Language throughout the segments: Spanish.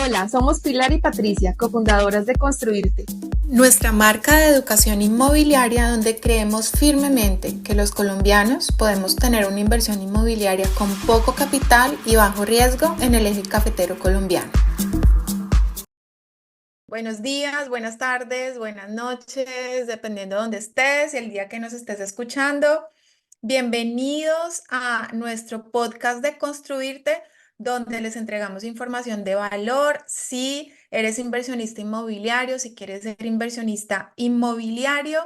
Hola, somos Pilar y Patricia, cofundadoras de Construirte. Nuestra marca de educación inmobiliaria donde creemos firmemente que los colombianos podemos tener una inversión inmobiliaria con poco capital y bajo riesgo en el eje cafetero colombiano. Buenos días, buenas tardes, buenas noches, dependiendo de dónde estés y el día que nos estés escuchando. Bienvenidos a nuestro podcast de Construirte, donde les entregamos información de valor. Si eres inversionista inmobiliario, si quieres ser inversionista inmobiliario,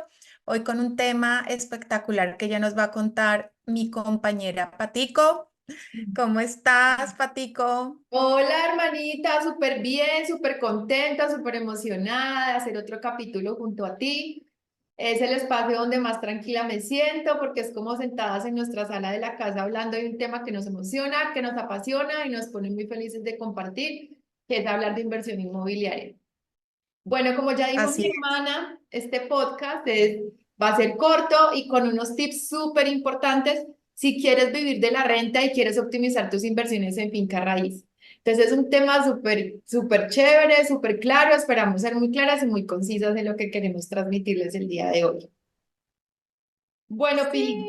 hoy con un tema espectacular que ya nos va a contar mi compañera Patico. ¿Cómo estás, Patico? Hola hermanita, súper bien, súper contenta, súper emocionada de hacer otro capítulo junto a ti. Es el espacio donde más tranquila me siento porque es como sentadas en nuestra sala de la casa hablando de un tema que nos emociona, que nos apasiona y nos pone muy felices de compartir, que es hablar de inversión inmobiliaria. Bueno, como ya dijo mi Así es. hermana, este podcast va a ser corto y con unos tips súper importantes si quieres vivir de la renta y quieres optimizar tus inversiones en finca raíz. Entonces es un tema súper chévere, súper claro. Esperamos ser muy claras y muy concisas en lo que queremos transmitirles el día de hoy. Bueno, Pili,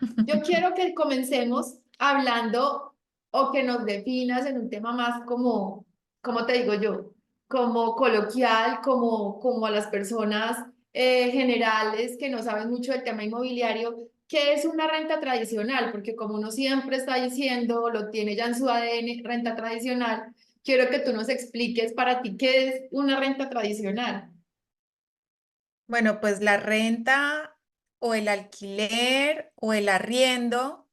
Sí. yo quiero que comencemos hablando o que nos definas en un tema más como, ¿cómo te digo yo? Como coloquial, como a las personas generales que no saben mucho del tema inmobiliario, ¿qué es una renta tradicional? Porque como uno siempre está diciendo, lo tiene ya en su ADN, renta tradicional, quiero que tú nos expliques para ti qué es una renta tradicional. Bueno, pues la renta o el alquiler o el arriendo,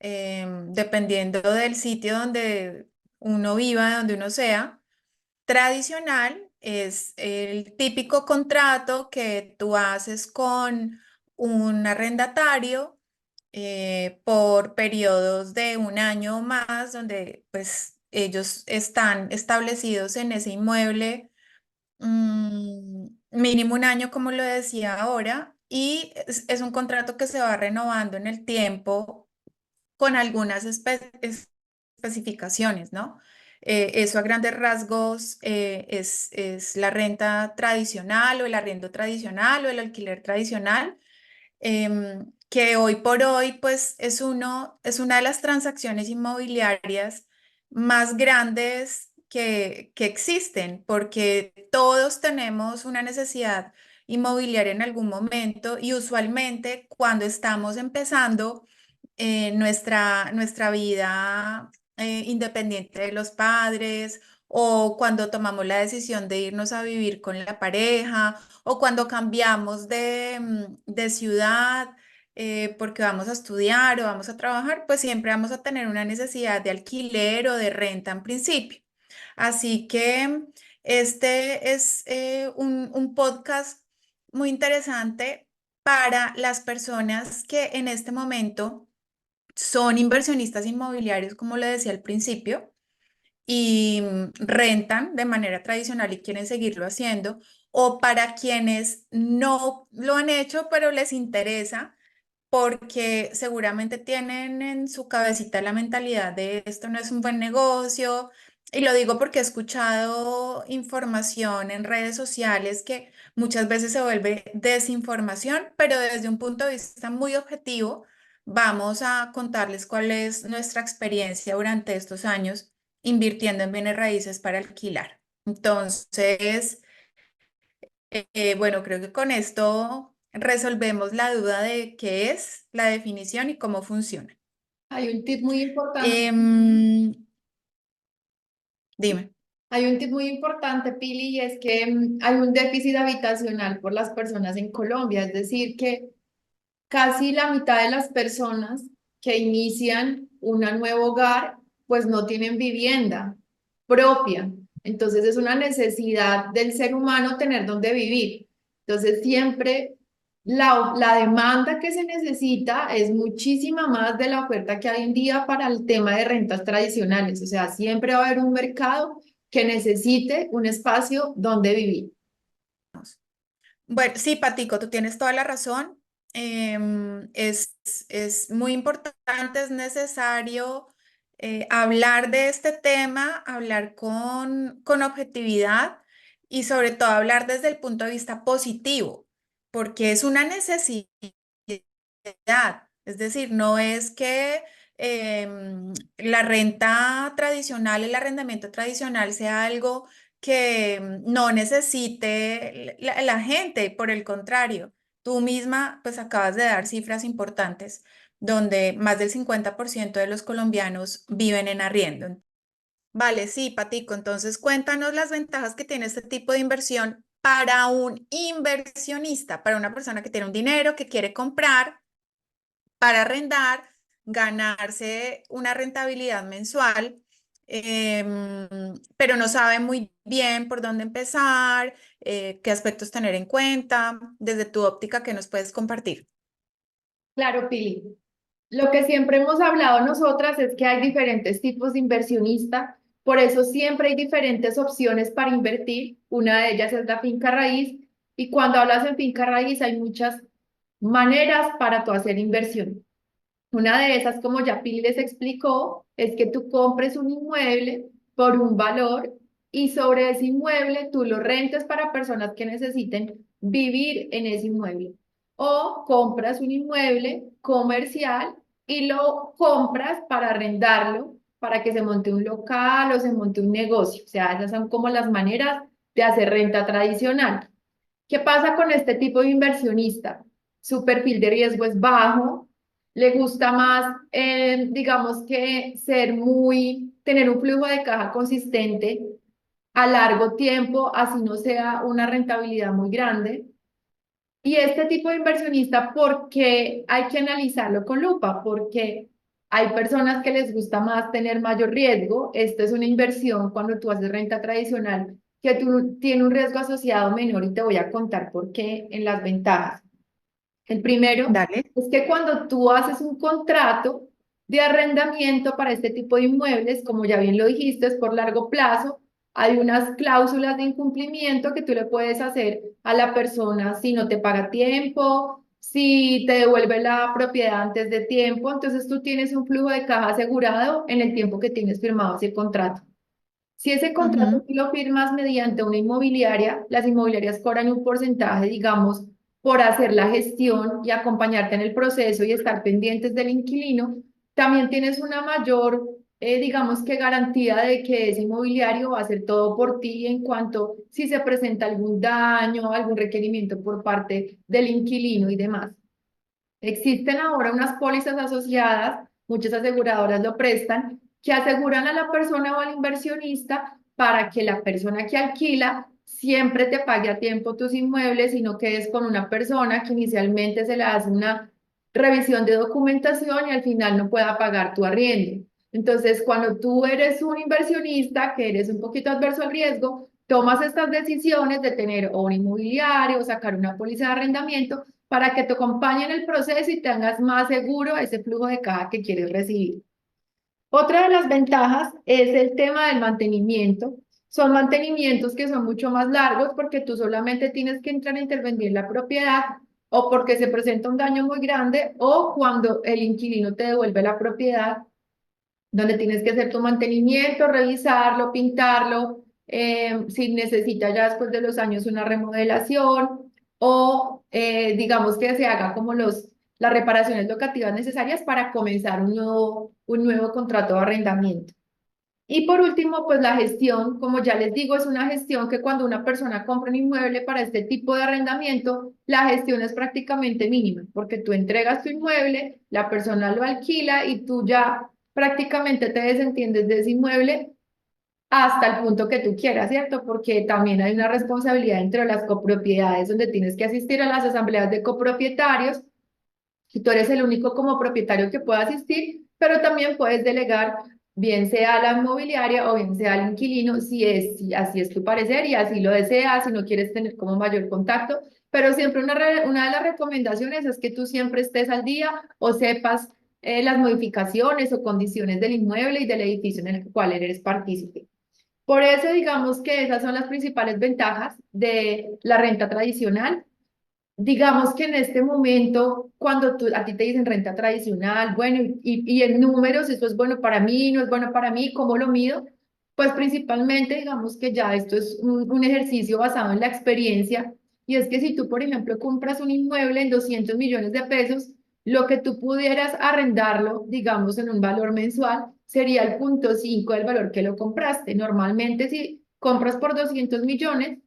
dependiendo del sitio donde uno viva, donde uno sea, tradicional es el típico contrato que tú haces con un arrendatario por periodos de un año o más, donde pues ellos están establecidos en ese inmueble mínimo un año, como lo decía ahora, y es un contrato que se va renovando en el tiempo con algunas especificaciones, ¿no? Eso a grandes rasgos es la renta tradicional o el arriendo tradicional o el alquiler tradicional, que hoy por hoy pues es una de las transacciones inmobiliarias más grandes que existen, porque todos tenemos una necesidad inmobiliaria en algún momento y usualmente cuando estamos empezando nuestra vida independiente de los padres o cuando tomamos la decisión de irnos a vivir con la pareja o cuando cambiamos de ciudad porque vamos a estudiar o vamos a trabajar, pues siempre vamos a tener una necesidad de alquiler o de renta en principio. Así que este es un podcast muy interesante para las personas que en este momento son inversionistas inmobiliarios, como le decía al principio, y rentan de manera tradicional y quieren seguirlo haciendo, o para quienes no lo han hecho, pero les interesa porque seguramente tienen en su cabecita la mentalidad de esto no es un buen negocio. Y lo digo porque he escuchado información en redes sociales que muchas veces se vuelve desinformación, pero desde un punto de vista muy objetivo, vamos a contarles cuál es nuestra experiencia durante estos años invirtiendo en bienes raíces para alquilar. Entonces, bueno, creo que con esto resolvemos la duda de qué es la definición y cómo funciona. Hay un tip muy importante. Em, Dime. Hay un tip muy importante, Pili, y es que hay un déficit habitacional por las personas en Colombia, es decir, que casi la mitad de las personas que inician un nuevo hogar, pues no tienen vivienda propia. Entonces es una necesidad del ser humano tener donde vivir. Entonces siempre la demanda que se necesita es muchísima más de la oferta que hay en día para el tema de rentas tradicionales. O sea, siempre va a haber un mercado que necesite un espacio donde vivir. Bueno, sí, Patico, tú tienes toda la razón. Es muy importante, es necesario hablar de este tema, hablar con objetividad y sobre todo hablar desde el punto de vista positivo, porque es una necesidad. Es decir, no es que la renta tradicional, el arrendamiento tradicional sea algo que no necesite la gente, por el contrario, tú misma pues acabas de dar cifras importantes donde más del 50% de los colombianos viven en arriendo. Vale, sí, Patico, entonces cuéntanos las ventajas que tiene este tipo de inversión para un inversionista, para una persona que tiene un dinero que quiere comprar para arrendar, ganarse una rentabilidad mensual, pero no sabe muy bien por dónde empezar, qué aspectos tener en cuenta, desde tu óptica, ¿qué nos puedes compartir? Claro, Pili. Lo que siempre hemos hablado nosotras es que hay diferentes tipos de inversionista, por eso siempre hay diferentes opciones para invertir. Una de ellas es la finca raíz, y cuando hablas en finca raíz hay muchas maneras para tú hacer inversión. Una de esas, como ya Pili les explicó, es que tú compres un inmueble por un valor y sobre ese inmueble tú lo rentes para personas que necesiten vivir en ese inmueble. O compras un inmueble comercial y lo compras para arrendarlo, para que se monte un local o se monte un negocio. O sea, esas son como las maneras de hacer renta tradicional. ¿Qué pasa con este tipo de inversionista? Su perfil de riesgo es bajo, le gusta más, digamos que tener un flujo de caja consistente a largo tiempo, así no sea una rentabilidad muy grande. Y este tipo de inversionista, ¿por qué hay que analizarlo con lupa? Porque hay personas que les gusta más tener mayor riesgo. Esto es una inversión cuando tú haces renta tradicional, que tú tiene un riesgo asociado menor y te voy a contar por qué en las ventajas. El primero Dale. es que cuando tú haces un contrato de arrendamiento para este tipo de inmuebles, como ya bien lo dijiste, es por largo plazo, hay unas cláusulas de incumplimiento que tú le puedes hacer a la persona si no te paga a tiempo, si te devuelve la propiedad antes de tiempo, entonces tú tienes un flujo de caja asegurado en el tiempo que tienes firmado ese contrato. Si ese contrato Ujú. tú lo firmas mediante una inmobiliaria, las inmobiliarias cobran un porcentaje, digamos, por hacer la gestión y acompañarte en el proceso y estar pendientes del inquilino. También tienes una mayor, digamos que garantía de que ese inmobiliario va a hacer todo por ti en cuanto si se presenta algún daño, algún requerimiento por parte del inquilino y demás. Existen ahora unas pólizas asociadas, muchas aseguradoras lo prestan, que aseguran a la persona o al inversionista para que la persona que alquila siempre te pague a tiempo tus inmuebles y no quedes con una persona que inicialmente se le hace una revisión de documentación y al final no pueda pagar tu arriendo. Entonces, cuando tú eres un inversionista que eres un poquito adverso al riesgo, tomas estas decisiones de tener o un inmobiliario o sacar una póliza de arrendamiento para que te acompañe en el proceso y tengas más seguro ese flujo de caja que quieres recibir. Otra de las ventajas es el tema del mantenimiento. Son mantenimientos que son mucho más largos porque tú solamente tienes que entrar a intervenir en la propiedad o porque se presenta un daño muy grande o cuando el inquilino te devuelve la propiedad, donde tienes que hacer tu mantenimiento, revisarlo, pintarlo, si necesita ya después de los años una remodelación o digamos que se haga como las reparaciones locativas necesarias para comenzar un nuevo contrato de arrendamiento. Y por último, pues la gestión, como ya les digo, es una gestión que cuando una persona compra un inmueble para este tipo de arrendamiento, la gestión es prácticamente mínima, porque tú entregas tu inmueble, la persona lo alquila y tú ya prácticamente te desentiendes de ese inmueble hasta el punto que tú quieras, ¿cierto? Porque también hay una responsabilidad entre las copropiedades donde tienes que asistir a las asambleas de copropietarios y tú eres el único como propietario que puede asistir, pero también puedes delegar, bien sea a la inmobiliaria o bien sea al inquilino, si así es tu parecer y así lo deseas, si no quieres tener como mayor contacto. Pero siempre una de las recomendaciones es que tú siempre estés al día o sepas las modificaciones o condiciones del inmueble y del edificio en el cual eres partícipe. Por eso digamos que esas son las principales ventajas de la renta tradicional. digamos que en este momento, cuando a ti te dicen renta tradicional, bueno, y en números, esto es bueno para mí, no es bueno para mí, ¿cómo lo mido? Pues principalmente, digamos que ya esto es un ejercicio basado en la experiencia, y es que si tú, por ejemplo, compras un inmueble en 200 millones de pesos, lo que tú pudieras arrendarlo, digamos, en un valor mensual, sería el 0,5 del valor que lo compraste. Normalmente, si compras por 200 millones,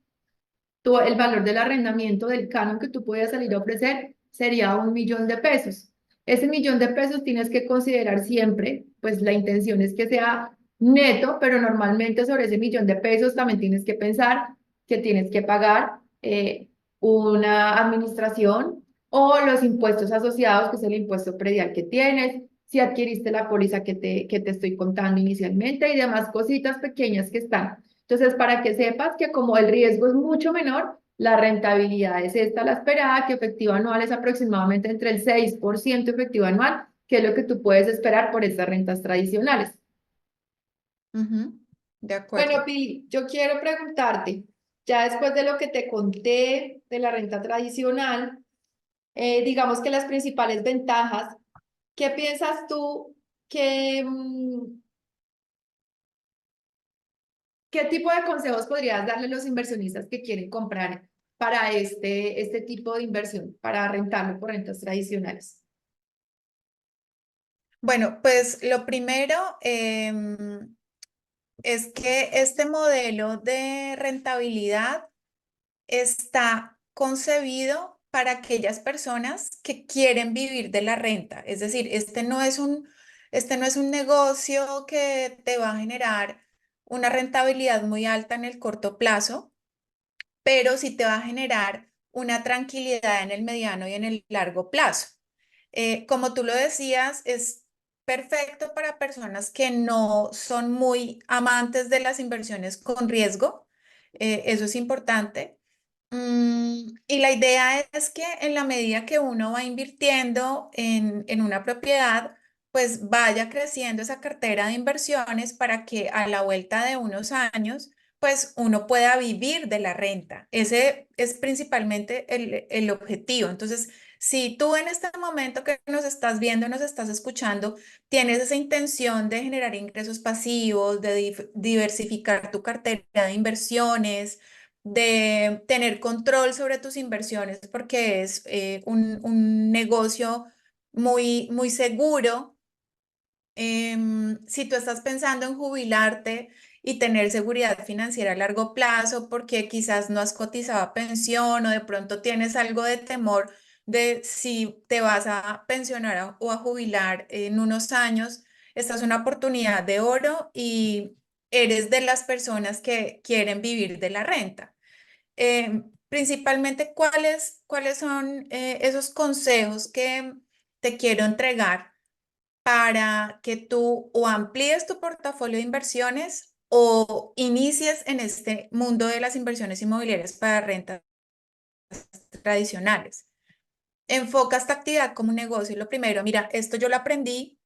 el valor del arrendamiento del canon que tú puedas salir a ofrecer sería 1 millón de pesos. Ese 1 millón de pesos tienes que considerar siempre, pues la intención es que sea neto, pero normalmente sobre ese 1 millón de pesos también tienes que pensar que tienes que pagar una administración o los impuestos asociados, que es el impuesto predial que tienes, si adquiriste la póliza que te estoy contando inicialmente y demás cositas pequeñas que están. Entonces, para que sepas que como el riesgo es mucho menor, la rentabilidad es esta, la esperada, que efectivo anual es aproximadamente entre el 6% efectivo anual, que es lo que tú puedes esperar por estas rentas tradicionales. Ujú, de Bueno, acuerdo. Pili, yo quiero preguntarte, ya después de lo que te conté de la renta tradicional, digamos que las principales ventajas, ¿qué piensas tú que, qué tipo de consejos podrías darle a los inversionistas que quieren comprar para este tipo de inversión, para rentarlo por rentas tradicionales? Bueno, pues lo primero es que este modelo de rentabilidad está concebido para aquellas personas que quieren vivir de la renta. Es decir, este no es un negocio que te va a generar una rentabilidad muy alta en el corto plazo, pero sí te va a generar una tranquilidad en el mediano y en el largo plazo. Como tú lo decías, es perfecto para personas que no son muy amantes de las inversiones con riesgo. Eso es importante. Y la idea es que en la medida que uno va invirtiendo en una propiedad, pues vaya creciendo esa cartera de inversiones para que a la vuelta de unos años, pues uno pueda vivir de la renta. Ese es principalmente el objetivo. Entonces, si tú en este momento que nos estás viendo, nos estás escuchando, tienes esa intención de generar ingresos pasivos, de diversificar tu cartera de inversiones, de tener control sobre tus inversiones, porque es un negocio muy seguro. Si tú estás pensando en jubilarte y tener seguridad financiera a largo plazo porque quizás no has cotizado a pensión o de pronto tienes algo de temor de si te vas a pensionar o a jubilar en unos años, esta es una oportunidad de oro y eres de las personas que quieren vivir de la renta. Principalmente, ¿cuáles son esos consejos que te quiero entregar para que tú o amplíes tu portafolio de inversiones o inicies en este mundo de las inversiones inmobiliarias para rentas tradicionales? Enfoca esta actividad como un negocio. Lo primero, mira, esto yo lo aprendí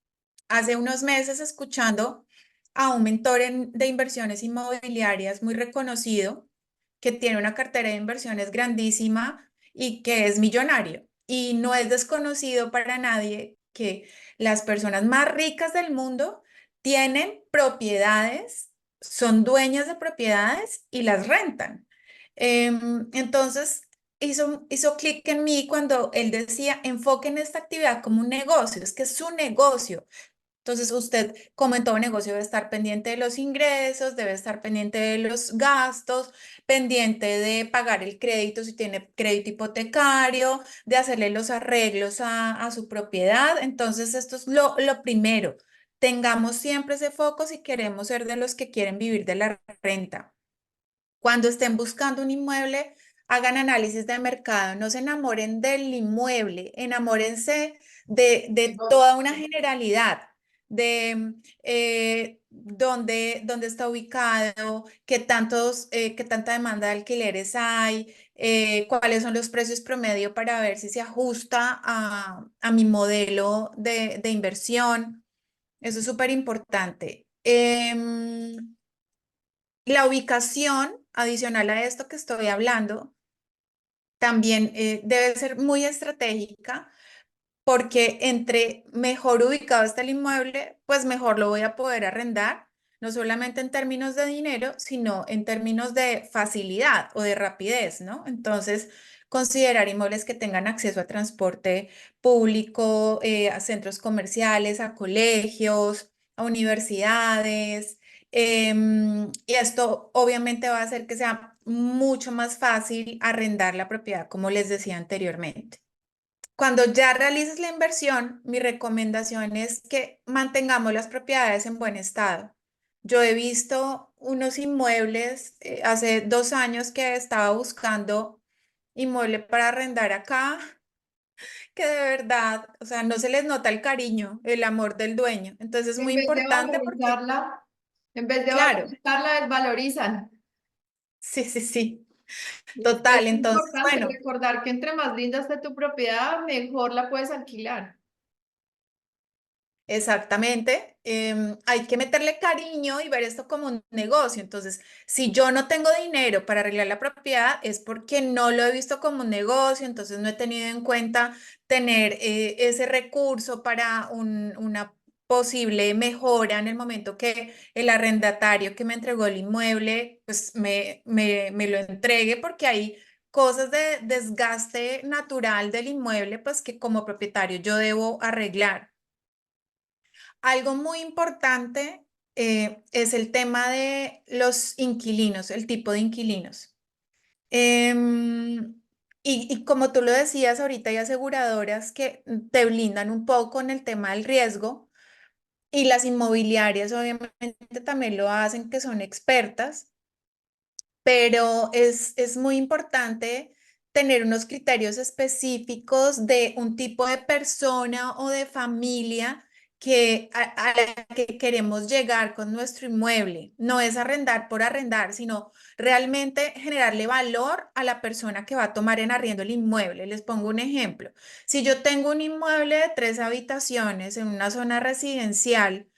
hace unos meses escuchando a un mentor de inversiones inmobiliarias muy reconocido que tiene una cartera de inversiones grandísima y que es millonario. Y no es desconocido para nadie que las personas más ricas del mundo tienen propiedades, son dueñas de propiedades y las rentan. Entonces, hizo clic en mí cuando él decía, enfoquen esta actividad como un negocio, es que es su negocio. Entonces, usted, como en todo negocio, debe estar pendiente de los ingresos, debe estar pendiente de los gastos, pendiente de pagar el crédito si tiene crédito hipotecario, de hacerle los arreglos a su propiedad. Entonces, esto es lo primero. Tengamos siempre ese foco si queremos ser de los que quieren vivir de la renta. Cuando estén buscando un inmueble, hagan análisis de mercado, no se enamoren del inmueble, enamórense de toda una generalidad, de dónde está ubicado, qué tanta demanda de alquileres hay, cuáles son los precios promedio para ver si se ajusta a mi modelo de inversión. Eso es súper importante. La ubicación, adicional a esto que estoy hablando, también debe ser muy estratégica porque entre mejor ubicado está el inmueble, pues mejor lo voy a poder arrendar, no solamente en términos de dinero, sino en términos de facilidad o de rapidez, ¿no? Entonces, considerar inmuebles que tengan acceso a transporte público, a centros comerciales, a colegios, a universidades. Y esto obviamente va a hacer que sea mucho más fácil arrendar la propiedad, como les decía anteriormente. Cuando ya realices la inversión, mi recomendación es que mantengamos las propiedades en buen estado. Yo he visto unos inmuebles hace 2 años que estaba buscando inmueble para arrendar acá, que de verdad, o sea, no se les nota el cariño, el amor del dueño. Entonces es En muy vez de importante porque, valorizarla, en vez de claro, valorizarla, desvalorizan. sí, sí, sí, Y es que es total. Entonces, importante bueno. recordar que entre más linda esté tu propiedad, mejor la puedes alquilar. Exactamente. Hay que meterle cariño y ver esto como un negocio. Entonces, si yo no tengo dinero para arreglar la propiedad, es porque no lo he visto como un negocio, entonces no he tenido en cuenta tener ese recurso para una posible mejora en el momento que el arrendatario que me entregó el inmueble, pues me lo entregue, porque hay cosas de desgaste natural del inmueble, pues que como propietario yo debo arreglar. Algo muy importante es el tema de los inquilinos, el tipo de inquilinos. Em, y como tú lo decías, ahorita hay aseguradoras que te blindan un poco en el tema del riesgo, y las inmobiliarias obviamente también lo hacen, que son expertas, pero es muy importante tener unos criterios específicos de un tipo de persona o de familia a la que queremos llegar con nuestro inmueble. No es arrendar por arrendar, sino realmente generarle valor a la persona que va a tomar en arriendo el inmueble. Les pongo un ejemplo. Si yo tengo un inmueble de 3 habitaciones en una zona residencial,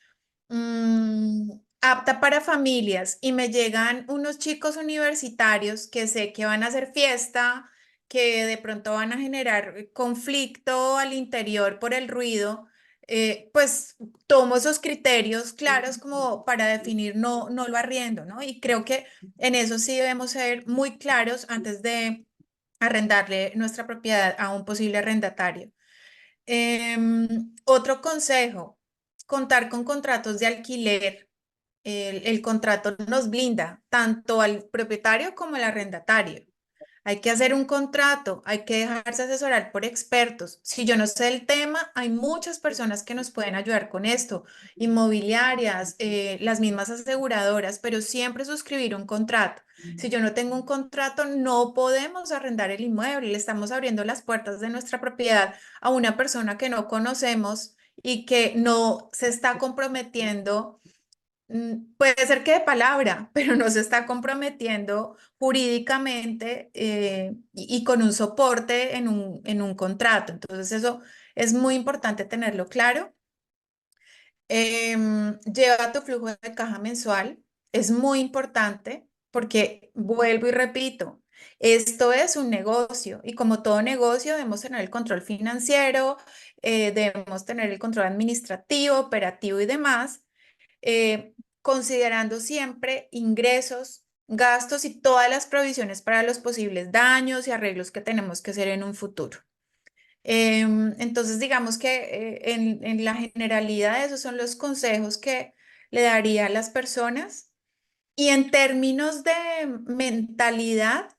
apta para familias, y me llegan unos chicos universitarios que sé que van a hacer fiesta, que de pronto van a generar conflicto al interior por el ruido, pues tomo esos criterios claros como para definir no lo arriendo, ¿no? Y creo que en eso sí debemos ser muy claros antes de arrendarle nuestra propiedad a un posible arrendatario. Otro consejo: contar con contratos de alquiler. El contrato nos blinda tanto al propietario como al arrendatario. Hay que hacer un contrato, hay que dejarse asesorar por expertos. Si yo no sé el tema, hay muchas personas que nos pueden ayudar con esto, inmobiliarias, las mismas aseguradoras, pero siempre suscribir un contrato. Si yo no tengo un contrato, no podemos arrendar el inmueble. Le estamos abriendo las puertas de nuestra propiedad a una persona que no conocemos y que no se está comprometiendo. Puede ser que de palabra, pero no se está comprometiendo jurídicamente, y con un soporte en un contrato. Entonces, eso es muy importante tenerlo claro. Lleva tu flujo de caja mensual. Es muy importante porque, vuelvo y repito, esto es un negocio, y como todo negocio debemos tener el control financiero, debemos tener el control administrativo, operativo y demás, eh, considerando siempre ingresos, gastos y todas las provisiones para los posibles daños y arreglos que tenemos que hacer en un futuro. Entonces, digamos que en la generalidad esos son los consejos que le daría a las personas. Y en términos de mentalidad,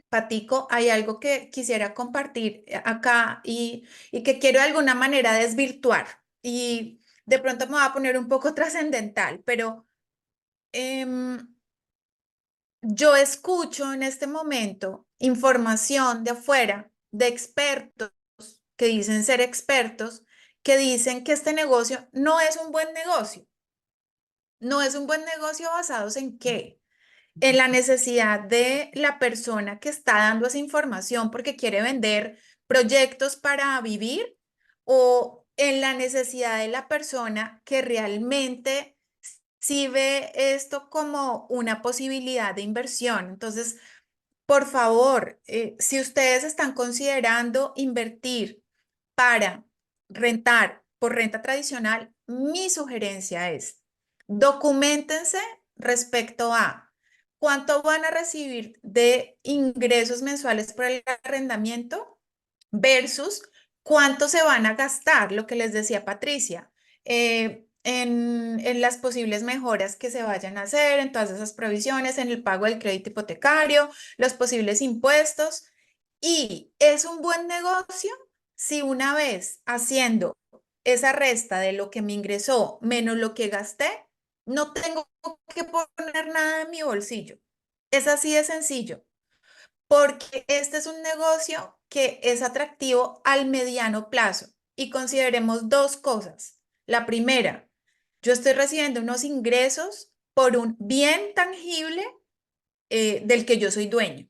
Patico, hay algo que quisiera compartir acá, y que quiero de alguna manera desvirtuar. Y de pronto me voy a poner un poco trascendental, pero Em, yo escucho en este momento información de afuera, de expertos que dicen ser expertos, que dicen que este negocio no es un buen negocio. No es un buen negocio, ¿basados en qué? En la necesidad de la persona que está dando esa información porque quiere vender proyectos para vivir, o en la necesidad de la persona que realmente sí ve esto como una posibilidad de inversión. Entonces, por favor, si ustedes están considerando invertir para rentar por renta tradicional, mi sugerencia es documentense respecto a cuánto van a recibir de ingresos mensuales por el arrendamiento versus cuánto se van a gastar, lo que les decía Patricia, en las posibles mejoras que se vayan a hacer, en todas esas provisiones, en el pago del crédito hipotecario, los posibles impuestos. Y es un buen negocio si una vez haciendo esa resta de lo que me ingresó menos lo que gasté, no tengo que poner nada en mi bolsillo. Es así de sencillo, porque este es un negocio que es atractivo al mediano plazo. Y consideremos dos cosas. La primera, yo estoy recibiendo unos ingresos por un bien tangible del que yo soy dueño.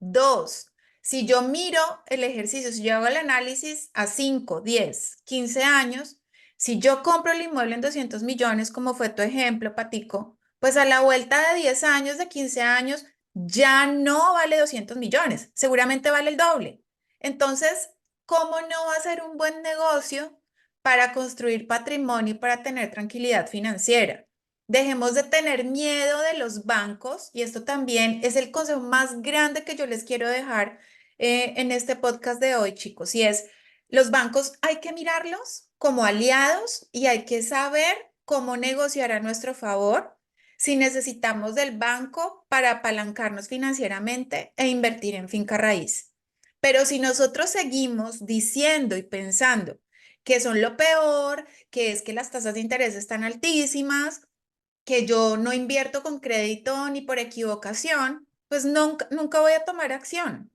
Dos, si yo miro el ejercicio, si yo hago el análisis a 5, 10, 15 años, si yo compro el inmueble en 200 millones, como fue tu ejemplo, Patico, pues a la vuelta de 10 años, de 15 años, ya no vale 200 millones, seguramente vale el doble. Entonces, ¿cómo no va a ser un buen negocio para construir patrimonio y para tener tranquilidad financiera? Dejemos de tener miedo de los bancos y esto también es el consejo más grande que yo les quiero dejar en este podcast de hoy, chicos, y es, los bancos hay que mirarlos como aliados y hay que saber cómo negociar a nuestro favor si necesitamos del banco para apalancarnos financieramente e invertir en finca raíz. Pero si nosotros seguimos diciendo y pensando que son lo peor, que es que las tasas de interés están altísimas, que yo no invierto con crédito ni por equivocación, pues nunca voy a tomar acción.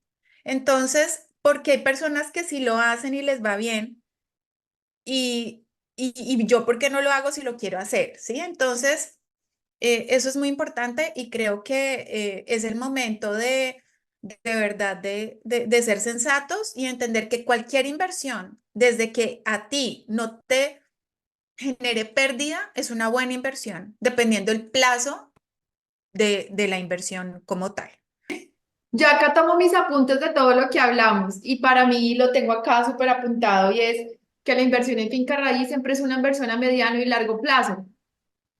Entonces, porque hay personas que sí lo hacen y les va bien y yo, ¿por qué no lo hago si lo quiero hacer? ¿Sí? Entonces, eso es muy importante y creo que es el momento de verdad de ser sensatos y entender que cualquier inversión, desde que a ti no te genere pérdida, es una buena inversión, dependiendo el plazo de la inversión como tal. Yo acá tomo mis apuntes de todo lo que hablamos y para mí lo tengo acá súper apuntado y es que la inversión en finca raíz siempre es una inversión a mediano y largo plazo.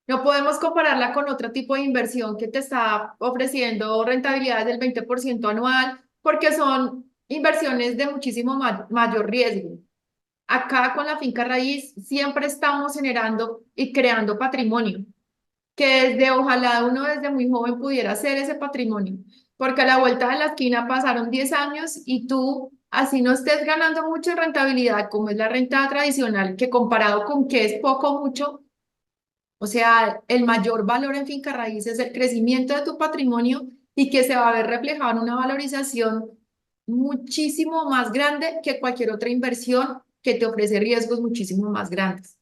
No podemos compararla con otro tipo de inversión que te está ofreciendo rentabilidades del 20% anual porque son inversiones de muchísimo mayor riesgo. Acá con la finca raíz siempre estamos generando y creando patrimonio que desde ojalá uno desde muy joven pudiera hacer ese patrimonio, porque a la vuelta de la esquina pasaron 10 años y tú, así no estés ganando mucha rentabilidad, como es la renta tradicional, que comparado con que es poco mucho, o sea, el mayor valor en finca raíz es el crecimiento de tu patrimonio y que se va a ver reflejado en una valorización muchísimo más grande que cualquier otra inversión que te ofrece riesgos muchísimo más grandes.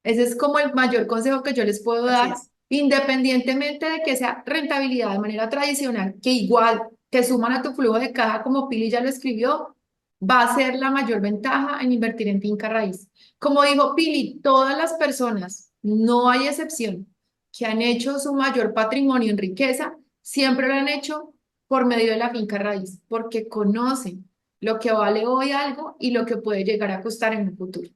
Ese es como el mayor consejo que yo les puedo Así dar, es. independientemente de que sea rentabilidad de manera tradicional, que igual te suman a tu flujo de caja, como Pili ya lo escribió, va a ser la mayor ventaja en invertir en finca raíz. Como dijo Pili, todas las personas, no hay excepción, que han hecho su mayor patrimonio en riqueza, siempre lo han hecho por medio de la finca raíz, porque conocen lo que vale hoy algo y lo que puede llegar a costar en un futuro.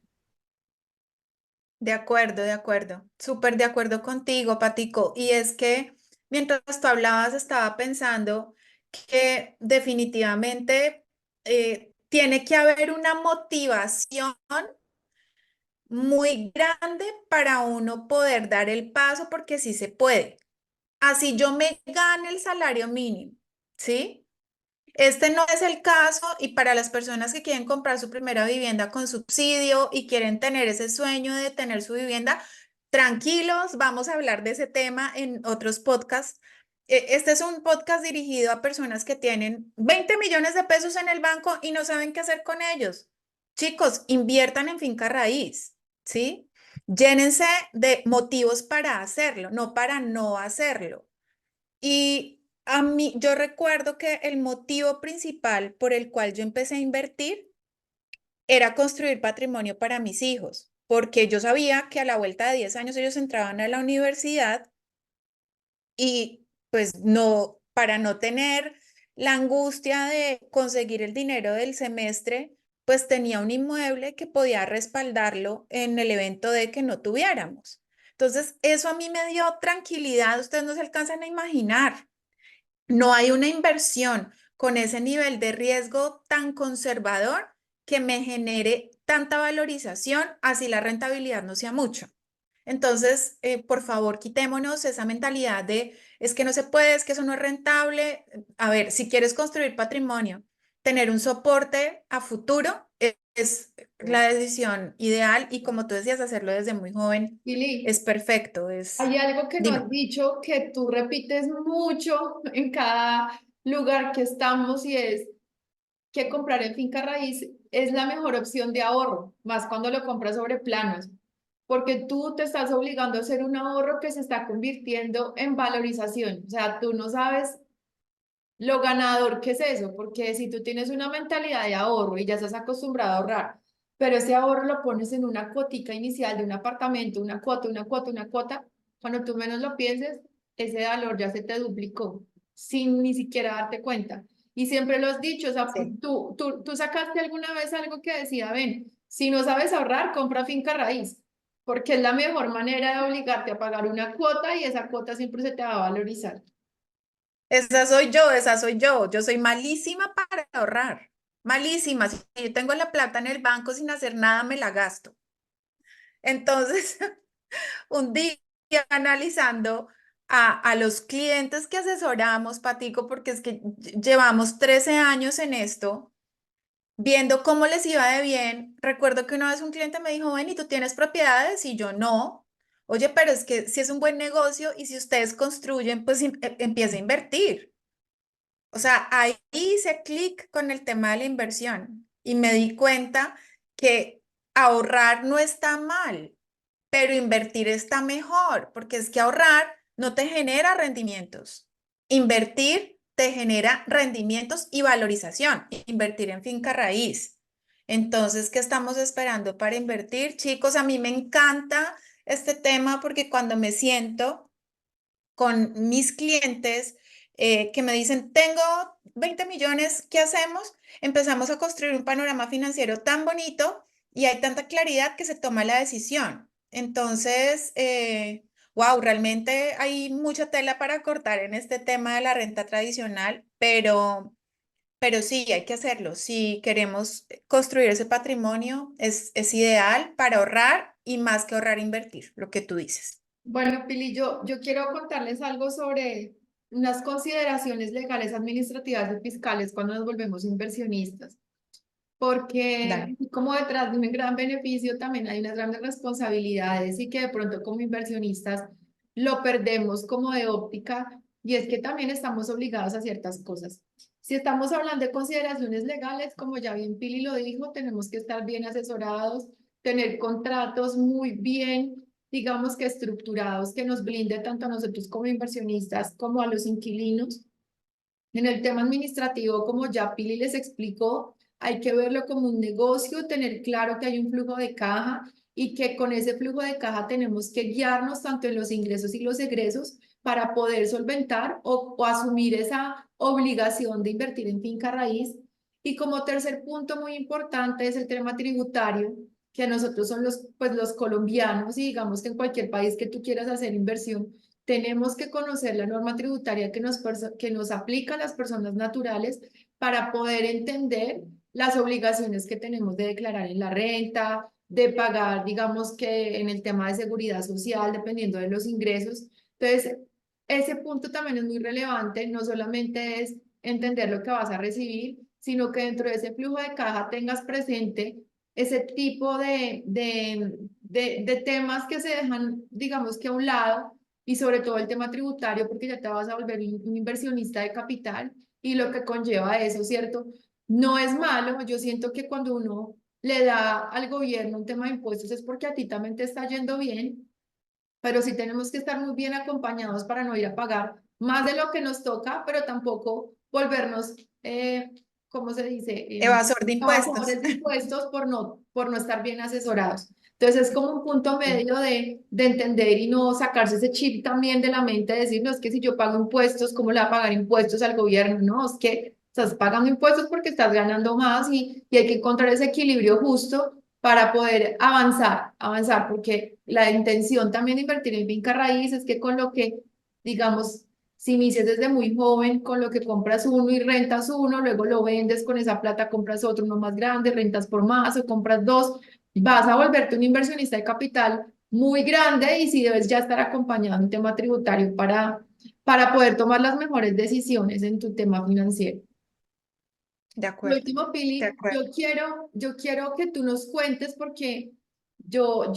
De acuerdo, de acuerdo. Súper de acuerdo contigo, Patico. Y es que mientras tú hablabas, estaba pensando que definitivamente tiene que haber una motivación muy grande para uno poder dar el paso, porque sí se puede. Así yo me gane el salario mínimo, ¿sí? Este no es el caso y para las personas que quieren comprar su primera vivienda con subsidio y quieren tener ese sueño de tener su vivienda, tranquilos, vamos a hablar de ese tema en otros podcasts. Este es un podcast dirigido a personas que tienen 20 millones de pesos en el banco y no saben qué hacer con ellos. Chicos, inviertan en finca raíz, ¿sí? Llénense de motivos para hacerlo, no para no hacerlo. Y a mí, yo recuerdo que el motivo principal por el cual yo empecé a invertir era construir patrimonio para mis hijos, porque yo sabía que a la vuelta de 10 años ellos entraban a la universidad y pues no, para no tener la angustia de conseguir el dinero del semestre, pues tenía un inmueble que podía respaldarlo en el evento de que no tuviéramos. Entonces, eso a mí me dio tranquilidad, ustedes no se alcanzan a imaginar. No hay una inversión con ese nivel de riesgo tan conservador que me genere tanta valorización, así la rentabilidad no sea mucho. Entonces, por favor, quitémonos esa mentalidad de es que no se puede, es que eso no es rentable. A ver, si quieres construir patrimonio, tener un soporte a futuro es la decisión ideal y como tú decías, hacerlo desde muy joven Pili, es perfecto. hay algo que no has Dime. dicho que tú repites mucho en cada lugar que estamos y es que comprar en finca raíz es la mejor opción de ahorro, más cuando lo compras sobre planos, porque tú te estás obligando a hacer un ahorro que se está convirtiendo en valorización. O sea, tú no sabes lo ganador que es eso, porque si tú tienes una mentalidad de ahorro y ya estás acostumbrado a ahorrar, pero ese ahorro lo pones en una cuotica inicial de un apartamento, una cuota, una cuota, una cuota, cuando tú menos lo pienses, ese valor ya se te duplicó sin ni siquiera darte cuenta. Y siempre lo has dicho, o sea, Sí. tú sacaste alguna vez algo que decía, ven, si no sabes ahorrar, compra finca raíz, porque es la mejor manera de obligarte a pagar una cuota y esa cuota siempre se te va a valorizar. Esa soy yo, esa soy yo. Yo soy malísima para ahorrar. Malísima. Si yo tengo la plata en el banco sin hacer nada, me la gasto. Entonces, un día analizando a los clientes que asesoramos, Patico, porque es que llevamos 13 años en esto, viendo cómo les iba de bien. Recuerdo que una vez un cliente me dijo, ven, ¿y tú tienes propiedades? Y yo no. Oye, pero es que si es un buen negocio y si ustedes construyen, pues empieza a invertir. O sea, ahí hice clic con el tema de la inversión y me di cuenta que ahorrar no está mal, pero invertir está mejor, porque es que ahorrar no te genera rendimientos. Invertir te genera rendimientos y valorización. Invertir en finca raíz. Entonces, ¿qué estamos esperando para invertir? Chicos, a mí me encanta este tema porque cuando me siento con mis clientes que me dicen, tengo 20 millones, ¿qué hacemos? Empezamos a construir un panorama financiero tan bonito y hay tanta claridad que se toma la decisión. Entonces, wow, realmente hay mucha tela para cortar en este tema de la renta tradicional, pero sí, hay que hacerlo. Si queremos construir ese patrimonio, es ideal para ahorrar y más que ahorrar, invertir, lo que tú dices. Bueno, Pili, yo quiero contarles algo sobre unas consideraciones legales, administrativas y fiscales cuando nos volvemos inversionistas, porque Dale. como detrás de un gran beneficio también hay unas grandes responsabilidades y que de pronto como inversionistas lo perdemos como de óptica y es que también estamos obligados a ciertas cosas. Si estamos hablando de consideraciones legales, como ya bien Pili lo dijo, tenemos que estar bien asesorados, tener contratos muy bien digamos que estructurados, que nos blinde tanto a nosotros como inversionistas como a los inquilinos. En el tema administrativo, como ya Pili les explicó, hay que verlo como un negocio, tener claro que hay un flujo de caja y que con ese flujo de caja tenemos que guiarnos tanto en los ingresos y los egresos para poder solventar o asumir esa obligación de invertir en finca raíz. Y como tercer punto muy importante es el tema tributario, que nosotros son pues los colombianos y digamos que en cualquier país que tú quieras hacer inversión, tenemos que conocer la norma tributaria que nos aplica a las personas naturales para poder entender las obligaciones que tenemos de declarar en la renta, de pagar, digamos que en el tema de seguridad social, dependiendo de los ingresos. Entonces, ese punto también es muy relevante, no solamente es entender lo que vas a recibir, sino que dentro de ese flujo de caja tengas presente ese tipo de temas que se dejan, digamos que a un lado y sobre todo el tema tributario, porque ya te vas a volver un inversionista de capital y lo que conlleva eso, ¿cierto? No es malo, yo siento que cuando uno le da al gobierno un tema de impuestos es porque a ti también te está yendo bien, pero sí tenemos que estar muy bien acompañados para no ir a pagar más de lo que nos toca, pero tampoco volvernos, ¿cómo se dice? Evasor de impuestos. Evasores de impuestos por no estar bien asesorados. Entonces es como un punto medio de entender y no sacarse ese chip también de la mente de decir, no, es que si yo pago impuestos, ¿cómo le va a pagar impuestos al gobierno? No, es que estás pagando impuestos porque estás ganando más y hay que encontrar ese equilibrio justo para poder avanzar, porque la intención también de invertir en finca raíz es que con lo que, digamos, si inicias desde muy joven, con lo que compras uno y rentas uno, luego lo vendes, con esa plata compras otro, uno más grande, rentas por más o compras dos, vas a volverte un inversionista de capital muy grande y si debes ya estar acompañado en un tema tributario para poder tomar las mejores decisiones en tu tema financiero. De Por acuerdo, último, de Pili, acuerdo. yo quiero que tú nos cuentes porque yo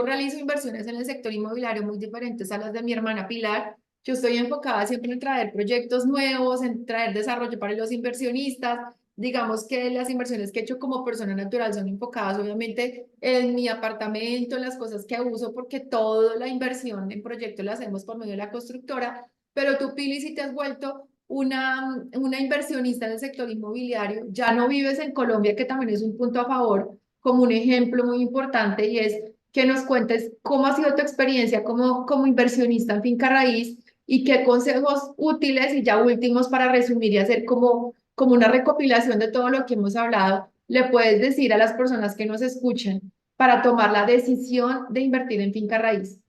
realizo inversiones en el sector inmobiliario muy diferentes a las de mi hermana Pilar. Yo estoy enfocada siempre en traer proyectos nuevos, en traer desarrollo para los inversionistas. Digamos que las inversiones que he hecho como persona natural son enfocadas obviamente en mi apartamento, en las cosas que uso, porque toda la inversión en proyectos la hacemos por medio de la constructora. Pero tú, Pili, si te has vuelto una inversionista en el sector inmobiliario, ya no vives en Colombia, que también es un punto a favor, como un ejemplo muy importante, y es que nos cuentes cómo ha sido tu experiencia como inversionista en finca raíz y qué consejos útiles y ya últimos para resumir y hacer como una recopilación de todo lo que hemos hablado, le puedes decir a las personas que nos escuchen para tomar la decisión de invertir en finca raíz.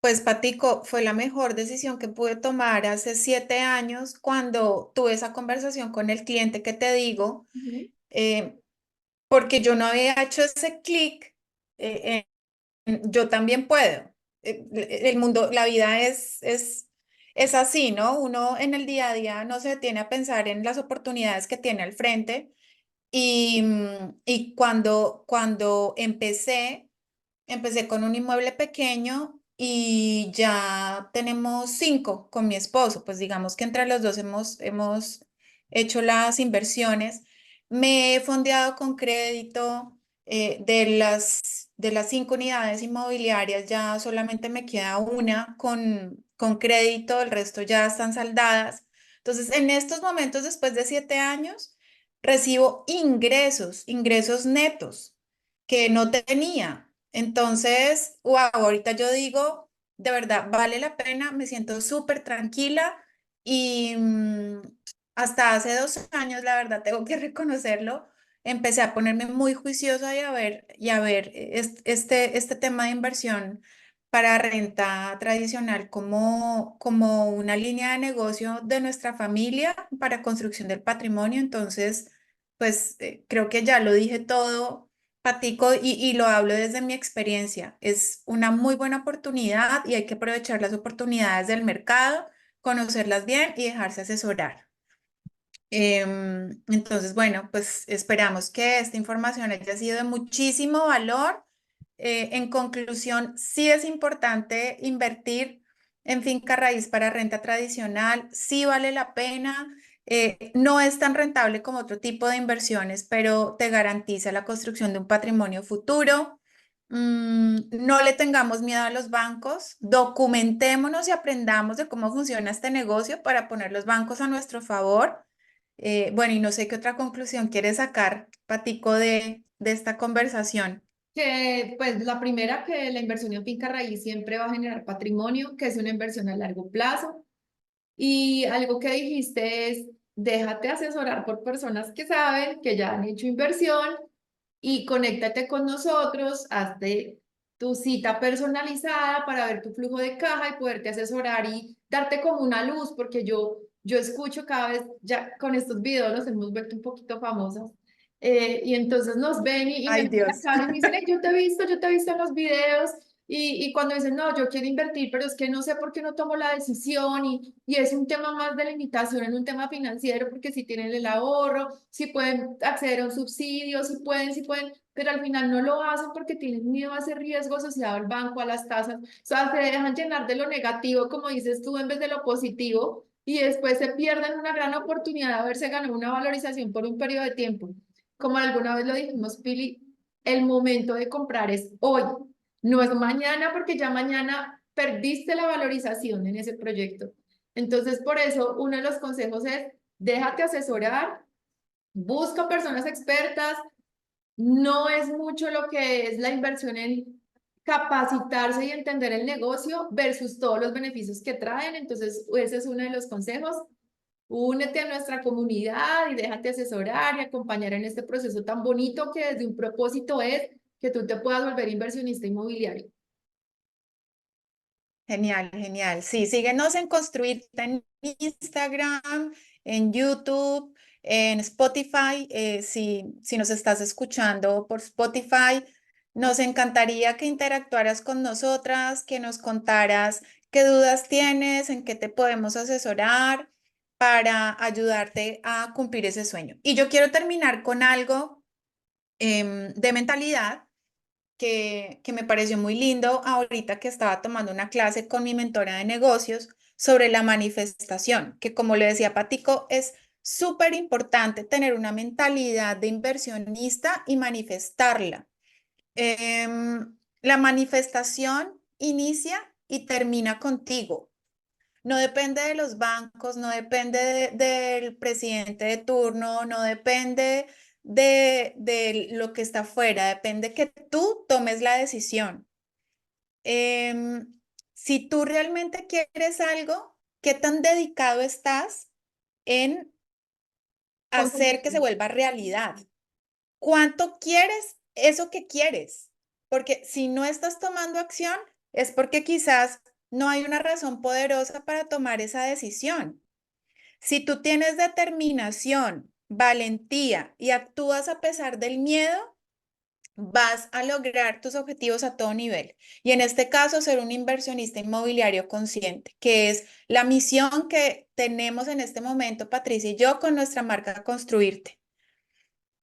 Pues Patico, fue la mejor decisión que pude tomar hace 7 años cuando tuve esa conversación con el cliente que te digo, Ujú. eh, porque yo no había hecho ese clic, yo también puedo. El mundo, la vida es así, ¿no? Uno en el día a día no se detiene a pensar en las oportunidades que tiene al frente y cuando empecé con un inmueble pequeño y ya tenemos 5 con mi esposo, pues digamos que entre los dos hemos hecho las inversiones. Me he fondeado con crédito de las 5 unidades inmobiliarias, ya solamente me queda una con crédito, el resto ya están saldadas. Entonces, en estos momentos, después de 7 años, recibo ingresos netos que no tenía. Entonces, wow, ahorita yo digo, de verdad, vale la pena, me siento súper tranquila y hasta hace 2 años, la verdad, tengo que reconocerlo, empecé a ponerme muy juiciosa y a ver este tema de inversión para renta tradicional como una línea de negocio de nuestra familia para construcción del patrimonio. Entonces, pues creo que ya lo dije todo, Patico, y lo hablo desde mi experiencia. Es una muy buena oportunidad y hay que aprovechar las oportunidades del mercado, conocerlas bien y dejarse asesorar. Entonces, bueno, pues esperamos que esta información haya sido de muchísimo valor. En conclusión, sí es importante invertir en finca raíz para renta tradicional, sí vale la pena. No es tan rentable como otro tipo de inversiones, pero te garantiza la construcción de un patrimonio futuro. No le tengamos miedo a los bancos, documentémonos y aprendamos de cómo funciona este negocio para poner los bancos a nuestro favor. Bueno, y no sé qué otra conclusión quieres sacar, Patico, de esta conversación. Que pues la primera, que la inversión en finca raíz siempre va a generar patrimonio, que es una inversión a largo plazo. Y algo que dijiste es, déjate asesorar por personas que saben, que ya han hecho inversión y conéctate con nosotros, hazte tu cita personalizada para ver tu flujo de caja y poderte asesorar y darte como una luz, porque yo escucho cada vez, ya con estos videos nos hemos vuelto un poquito famosas. Y entonces nos ven y me Ay, miran la Dios. cara y me dicen, "Ey, yo te he visto en los videos y cuando dicen, no, yo quiero invertir, pero es que no sé por qué no tomo la decisión y es un tema más de limitación en un tema financiero, porque si tienen el ahorro, si pueden acceder a un subsidio, si pueden, pero al final no lo hacen porque tienen miedo a ese riesgo asociado al banco, a las tasas, o sea, se dejan llenar de lo negativo, como dices tú, en vez de lo positivo, y después se pierden una gran oportunidad de haberse ganado una valorización por un periodo de tiempo. Como alguna vez lo dijimos, Pili, el momento de comprar es hoy. No es mañana porque ya mañana perdiste la valorización en ese proyecto. Entonces, por eso, uno de los consejos es, déjate asesorar, busca personas expertas, no es mucho lo que es la inversión en capacitarse y entender el negocio versus todos los beneficios que traen. Entonces, ese es uno de los consejos. Únete a nuestra comunidad y déjate asesorar y acompañar en este proceso tan bonito que desde un propósito es que tú te puedas volver inversionista inmobiliario. Genial, genial. Sí, síguenos en Construirte en Instagram, en YouTube, en Spotify. Si nos estás escuchando por Spotify, nos encantaría que interactuaras con nosotras, que nos contaras qué dudas tienes, en qué te podemos asesorar para ayudarte a cumplir ese sueño. Y yo quiero terminar con algo de mentalidad que me pareció muy lindo ahorita que estaba tomando una clase con mi mentora de negocios sobre la manifestación, que como le decía Patico, es súper importante tener una mentalidad de inversionista y manifestarla. La manifestación inicia y termina contigo. No depende de los bancos, no depende del presidente de turno, no depende de lo que está afuera, depende que tú tomes la decisión. Em, si tú realmente quieres algo, ¿qué tan dedicado estás en hacer que se Consecuencia. vuelva realidad? ¿Cuánto quieres eso que quieres? Porque si no estás tomando acción, es porque quizás no hay una razón poderosa para tomar esa decisión. Si tú tienes determinación, valentía y actúas a pesar del miedo, vas a lograr tus objetivos a todo nivel. Y en este caso, ser un inversionista inmobiliario consciente, que es la misión que tenemos en este momento, Patricia y yo, con nuestra marca Construirte.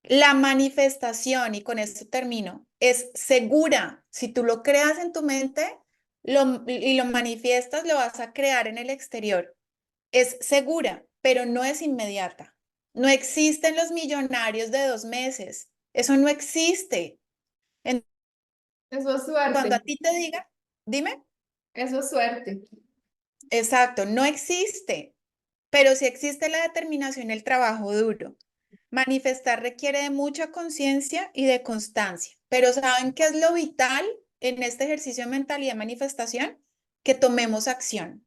La manifestación, y con esto termino, es segura. Si tú lo creas en tu mente y lo manifiestas, lo vas a crear en el exterior. Es segura, pero no es inmediata. No existen los millonarios de 2 meses. Eso no existe. En- Eso es Cuando a suerte. ti te digan, dime, Eso es suerte. exacto, no existe, pero sí existe la determinación y el trabajo duro. Manifestar requiere de mucha conciencia y de constancia, pero ¿saben qué es lo vital en este ejercicio de mentalidad de manifestación? Que tomemos acción.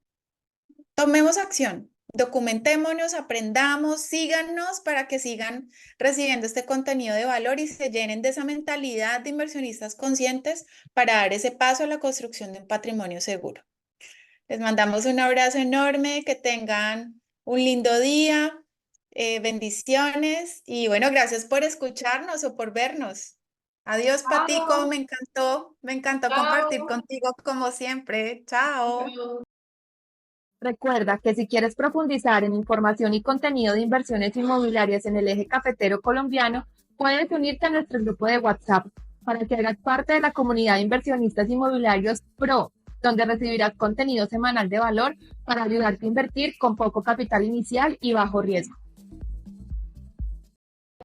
Tomemos acción, documentémonos, aprendamos, síganos para que sigan recibiendo este contenido de valor y se llenen de esa mentalidad de inversionistas conscientes para dar ese paso a la construcción de un patrimonio seguro. Les mandamos un abrazo enorme, que tengan un lindo día, bendiciones y bueno, gracias por escucharnos o por vernos. Adiós, Patico, Chao. me encantó compartir Chao. contigo como siempre. Chao. Chao. Recuerda que si quieres profundizar en información y contenido de inversiones inmobiliarias en el eje cafetero colombiano, puedes unirte a nuestro grupo de WhatsApp para que hagas parte de la comunidad de inversionistas inmobiliarios Pro, donde recibirás contenido semanal de valor para ayudarte a invertir con poco capital inicial y bajo riesgo.